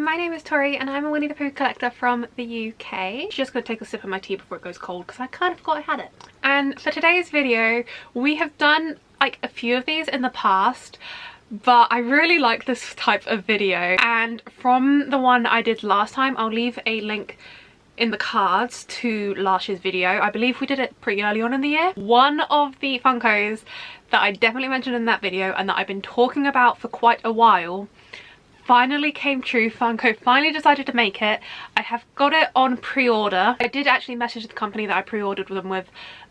my name is Tori and I'm a Winnie the Pooh collector from the UK. Just gonna take a sip of my tea before it goes cold because I kind of forgot I had it. And for today's video, we have done like a few of these in the past, but I really like this type of video. And from the one I did last time, I'll leave a link in the cards to last year's video. I believe we did it pretty early on in the year. One of the Funkos that I definitely mentioned in that video and that I've been talking about for quite a while finally came true. Funko finally decided to make it. I have got it on pre-order. I did actually message the company that I pre-ordered them with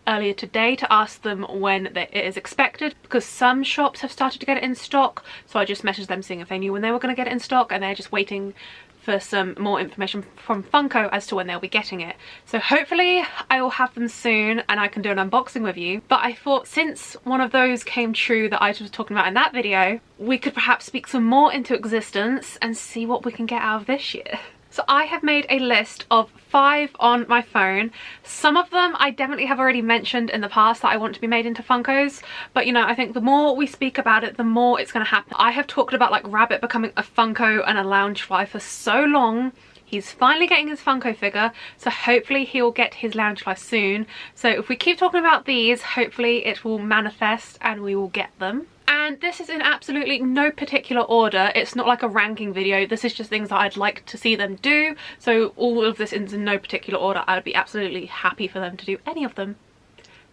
earlier today to ask them when it is expected, because some shops have started to get it in stock, so I just messaged them seeing if they knew when they were going to get it in stock, and they're just waiting for some more information from Funko as to when they'll be getting it. So hopefully I will have them soon and I can do an unboxing with you. But I thought since one of those came true that I was talking about in that video, we could perhaps speak some more into existence and see what we can get out of this year. So I have made a list of 5 on my phone. Some of them I definitely have already mentioned in the past that I want to be made into Funkos, but you know, I think the more we speak about it, the more it's going to happen. I have talked about like Rabbit becoming a Funko and a Loungefly for so long. He's finally getting his Funko figure, so hopefully he'll get his Loungefly soon. So if we keep talking about these, hopefully it will manifest and we will get them. And this is in absolutely no particular order. It's not like a ranking video. This is just things that I'd like to see them do. So all of this is in no particular order. I would be absolutely happy for them to do any of them.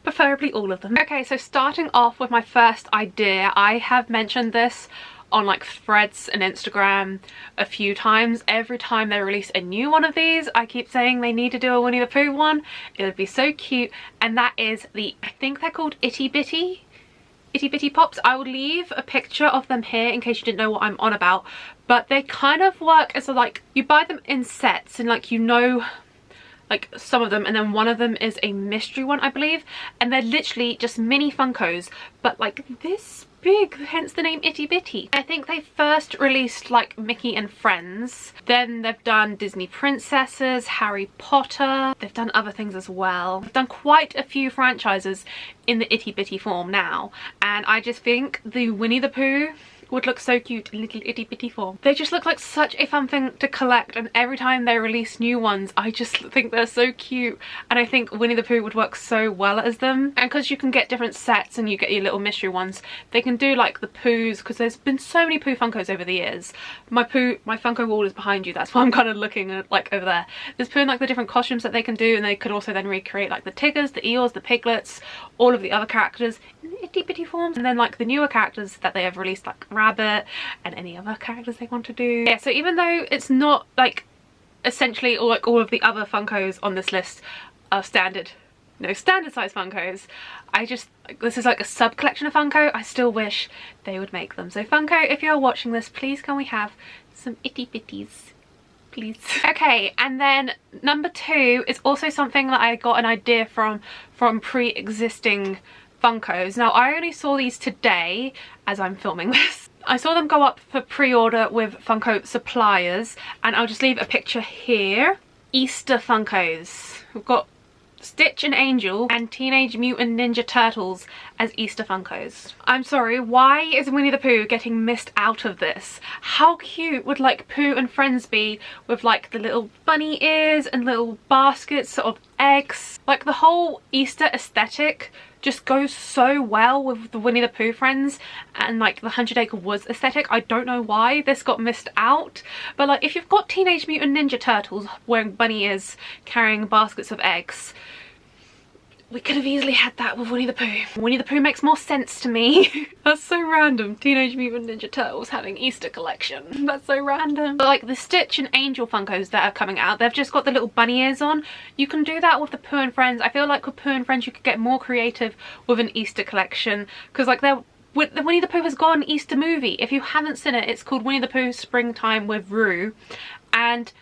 Preferably all of them. Okay, so starting off with my first idea. I have mentioned this on like threads and Instagram a few times. Every time they release a new one of these, I keep saying they need to do a Winnie the Pooh one. It would be so cute. And that is the, I think they're called Itty Bitty Pops. I will leave a picture of them here in case you didn't know what I'm on about, but they kind of work as a, like, you buy them in sets and like, you know, like some of them, and then one of them is a mystery one, I believe, and they're literally just mini Funkos, but like this big, hence the name Itty Bitty. I think they first released like Mickey and Friends, then they've done Disney princesses, Harry Potter, they've done other things as well. They've done quite a few franchises in the Itty Bitty form now, and I just think the Winnie the Pooh would look so cute in little itty bitty form. They just look like such a fun thing to collect, and every time they release new ones I just think they're so cute, and I think Winnie the Pooh would work so well as them. And because you can get different sets and you get your little mystery ones, they can do like the Poohs, because there's been so many Pooh Funkos over the years. My Funko wall is behind you, that's why I'm kind of looking at like over there. There's Pooh and like the different costumes that they can do, and they could also then recreate like the Tiggers, the Eeyores, the Piglets, all of the other characters in itty bitty forms, and then like the newer characters that they have released like Rabbit and any other characters they want to do. Yeah, so even though it's not like essentially all like all of the other Funkos on this list are standard size Funkos, I just, this is like a sub collection of Funko. I still wish they would make them. So Funko, if you're watching this, please can we have some itty bitties, please? Okay, and then number 2 is also something that I got an idea from pre-existing Funkos. Now I only saw these today as I'm filming this. I saw them go up for pre-order with Funko suppliers, and I'll just leave a picture here. Easter Funkos. We've got Stitch and Angel and Teenage Mutant Ninja Turtles as Easter Funkos. I'm sorry, why is Winnie the Pooh getting missed out of this? How cute would like Pooh and Friends be with like the little bunny ears and little baskets of eggs? Like the whole Easter aesthetic just goes so well with the Winnie the Pooh friends and like the 100 Acre Woods aesthetic. I don't know why this got missed out, but like if you've got Teenage Mutant Ninja Turtles wearing bunny ears carrying baskets of eggs, we could have easily had that with Winnie the Pooh. Winnie the Pooh makes more sense to me. That's so random. Teenage Mutant Ninja Turtles having Easter collection. That's so random. But like the Stitch and Angel Funkos that are coming out, they've just got the little bunny ears on. You can do that with the Pooh and Friends. I feel like with Pooh and Friends you could get more creative with an Easter collection, because like Winnie the Pooh has got an Easter movie. If you haven't seen it, it's called Winnie the Pooh Springtime with Roo, and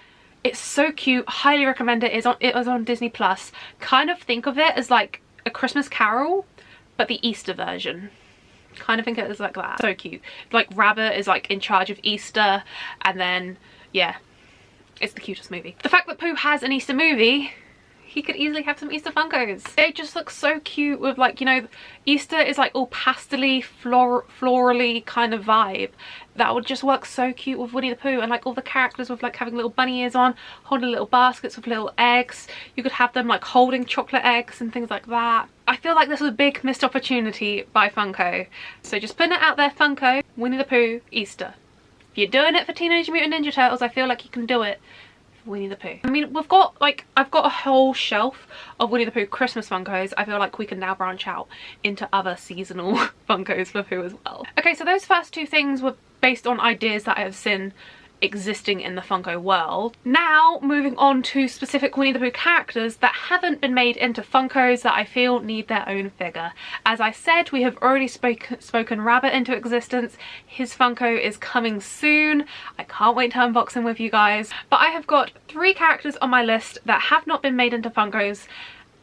it's so cute. Highly recommend it. It was on Disney Plus. Kind of think of it as like a Christmas Carol, but the Easter version. Kind of think of it as like that. So cute. Like Rabbit is like in charge of Easter, and then yeah, it's the cutest movie. The fact that Pooh has an Easter movie, he could easily have some Easter Funkos. They just look so cute with like, you know, Easter is like all pastel-y, florally kind of vibe. That would just work so cute with Winnie the Pooh, and like all the characters with like having little bunny ears on, holding little baskets with little eggs. You could have them like holding chocolate eggs and things like that. I feel like this was a big missed opportunity by Funko. So just putting it out there, Funko, Winnie the Pooh, Easter. If you're doing it for Teenage Mutant Ninja Turtles, I feel like you can do it for Winnie the Pooh. I mean, we've got like, I've got a whole shelf of Winnie the Pooh Christmas Funkos. I feel like we can now branch out into other seasonal Funkos for Pooh as well. Okay, so those first two things were based on ideas that I have seen existing in the Funko world. Now moving on to specific Winnie the Pooh characters that haven't been made into Funkos that I feel need their own figure. As I said, we have already spoken Rabbit into existence. His Funko is coming soon. I can't wait to unbox him with you guys. But I have got 3 characters on my list that have not been made into Funkos,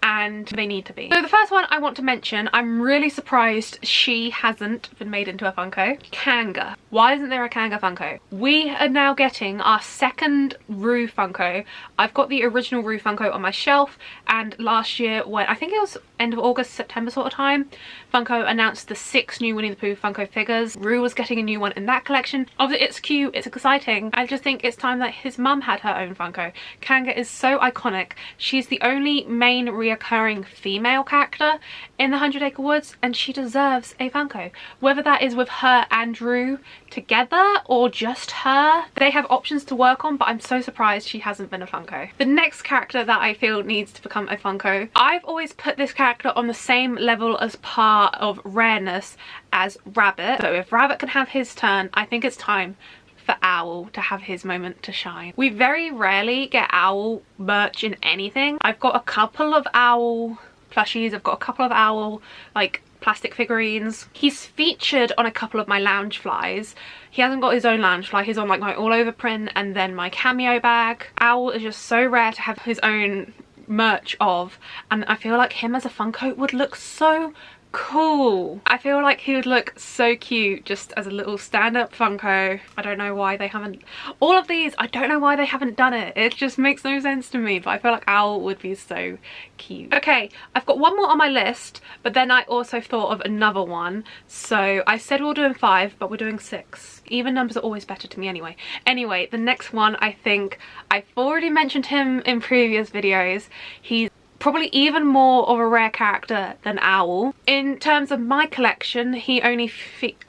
and they need to be. So the first one I want to mention, I'm really surprised she hasn't been made into a Funko. Kanga. Why isn't there a Kanga Funko? We are now getting our second Roo Funko. I've got the original Roo Funko on my shelf, and last year, when I think it was end of August, September sort of time, Funko announced the 6 new Winnie the Pooh Funko figures. Roo was getting a new one in that collection. Obviously it's cute, it's exciting. I just think it's time that his mum had her own Funko. Kanga is so iconic. She's the only main reoccurring female character in the 100 Acre Woods, and she deserves a Funko. Whether that is with her and Roo together or just her, they have options to work on, but I'm so surprised she hasn't been a Funko. The next character that I feel needs to become a Funko, I've always put this character on the same level as part of rareness as Rabbit. So if Rabbit can have his turn, I think it's time for Owl to have his moment to shine. We very rarely get Owl merch in anything. I've got a couple of Owl plushies, I've got a couple of Owl like plastic figurines. He's featured on a couple of my lounge flies. He hasn't got his own lounge fly, he's on like my all over print and then my cameo bag. Owl is just so rare to have his own merch of, and I feel like him as a Funko would look so cool. I feel like he would look so cute just as a little stand-up Funko. I don't know why they haven't, all of these, I don't know why they haven't done it. It just makes no sense to me, but I feel like Owl would be so cute. Okay, I've got one more on my list, but then I also thought of another one. So I said we're doing 5, but we're doing 6. Even numbers are always better to me anyway. Anyway, the next one, I think I've already mentioned him in previous videos. He's probably even more of a rare character than Owl. In terms of my collection, he only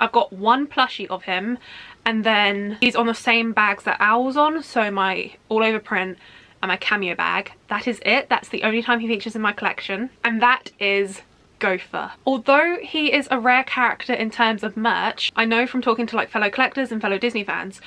I've got 1 plushie of him, and then he's on the same bags that Owl's on, so my all over print and my cameo bag. That is it. That's the only time he features in my collection, and that is Gopher. Although he is a rare character in terms of merch, I know from talking to like fellow collectors and fellow Disney fans,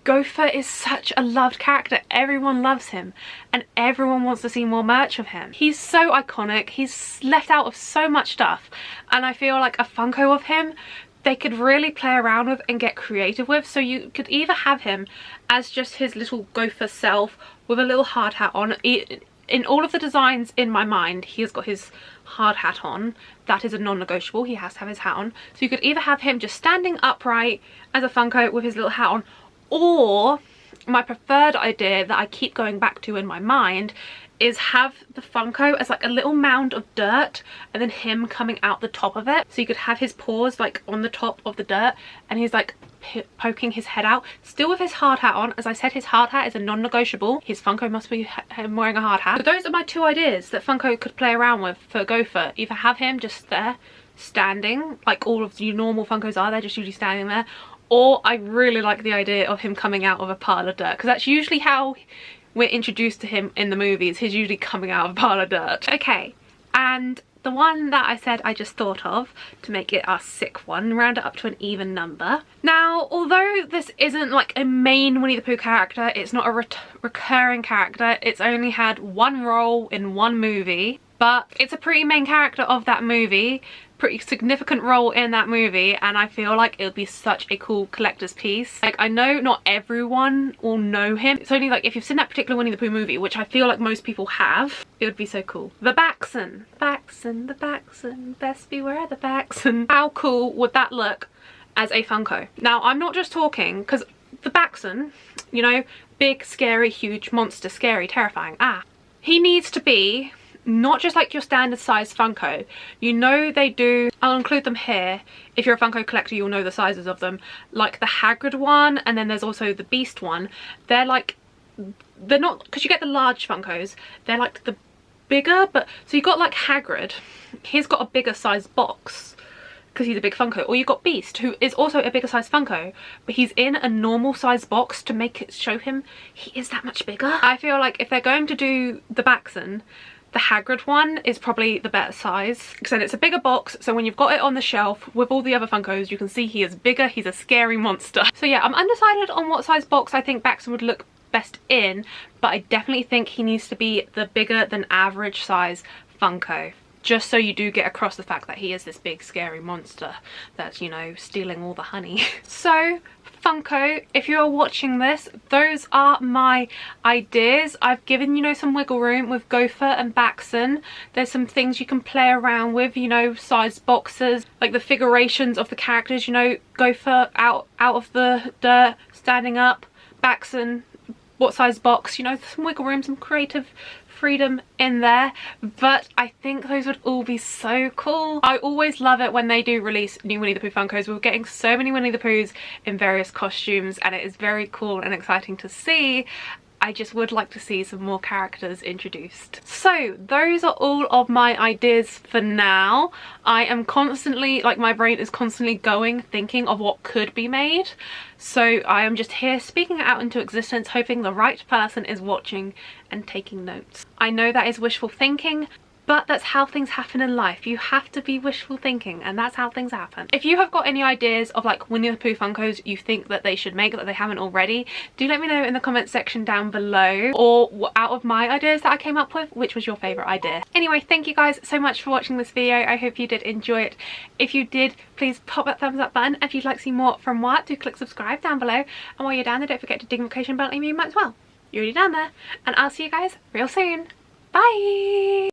Gopher is such a loved character. Everyone loves him and everyone wants to see more merch of him. He's so iconic. He's left out of so much stuff, and I feel like a Funko of him they could really play around with and get creative with. So you could either have him as just his little Gopher self with a little hard hat on. In all of the designs in my mind, he has got his hard hat on. That is a non-negotiable. He has to have his hat on. So you could either have him just standing upright as a Funko with his little hat on, or my preferred idea that I keep going back to in my mind is have the Funko as like a little mound of dirt and then him coming out the top of it. So you could have his paws like on the top of the dirt and he's like poking his head out, still with his hard hat on. As I said, his hard hat is a non-negotiable. His Funko must be him wearing a hard hat. So those are my 2 ideas that Funko could play around with for Gopher. Either have him just there standing like all of the normal Funkos are, they're just usually standing there, or I really like the idea of him coming out of a pile of dirt, because that's usually how we're introduced to him in the movies. He's usually coming out of a pile of dirt. Okay, and the one that I said I just thought of to make it our 6th one, round it up to an even number. Now, although this isn't like a main Winnie the Pooh character, it's not a recurring character, it's only had 1 role in 1 movie, but it's a pretty main character of that movie, pretty significant role in that movie, and I feel like it would be such a cool collector's piece. Like, I know not everyone will know him. It's only like if you've seen that particular Winnie the Pooh movie, which I feel like most people have, it would be so cool. The Baxen. Baxen, the Baxen, best beware the Baxen. How cool would that look as a Funko? Now, I'm not just talking, because the Baxen, you know, big, scary, huge monster, scary, terrifying. He needs to be not just like your standard size Funko. You know they do, I'll include them here. If you're a Funko collector, you'll know the sizes of them. Like the Hagrid one, and then there's also the Beast one. They're like, they're not, because you get the large Funkos, they're like the bigger, but so you got like Hagrid, he's got a bigger size box because he's a big Funko, or you got Beast, who is also a bigger size Funko, but he's in a normal size box to make it show him he is that much bigger. I feel like if they're going to do the Baxen, the Hagrid one is probably the better size, because then it's a bigger box, so when you've got it on the shelf with all the other Funkos, you can see he is bigger, he's a scary monster. So yeah, I'm undecided on what size box I think Baxen would look best in, but I definitely think he needs to be the bigger than average size Funko, just so you do get across the fact that he is this big scary monster that's, you know, stealing all the honey. So Funko, if you're watching this, those are my ideas. I've given, you know, some wiggle room with Gopher and Baxen. There's some things you can play around with, you know, size boxes, like the figurations of the characters, you know, Gopher out of the dirt, standing up, Baxen, what size box, you know, some wiggle room, some creative freedom in there, but I think those would all be so cool. I always love it when they do release new Winnie the Pooh Funkos. We're getting so many Winnie the Poohs in various costumes, and it is very cool and exciting to see. I just would like to see some more characters introduced. So those are all of my ideas for now. I am constantly, like, my brain is constantly going, thinking of what could be made. So I am just here speaking it out into existence, hoping the right person is watching and taking notes. I know that is wishful thinking, but that's how things happen in life. You have to be wishful thinking, and that's how things happen. If you have got any ideas of like Winnie the Pooh Funkos you think that they should make that they haven't already, do let me know in the comment section down below, or out of my ideas that I came up with, which was your favourite idea. Anyway, thank you guys so much for watching this video. I hope you did enjoy it. If you did, please pop that thumbs up button. If you'd like to see more from what, do click subscribe down below. And while you're down there, don't forget to ding the notification bell, and you might as well. You're already down there. And I'll see you guys real soon. Bye!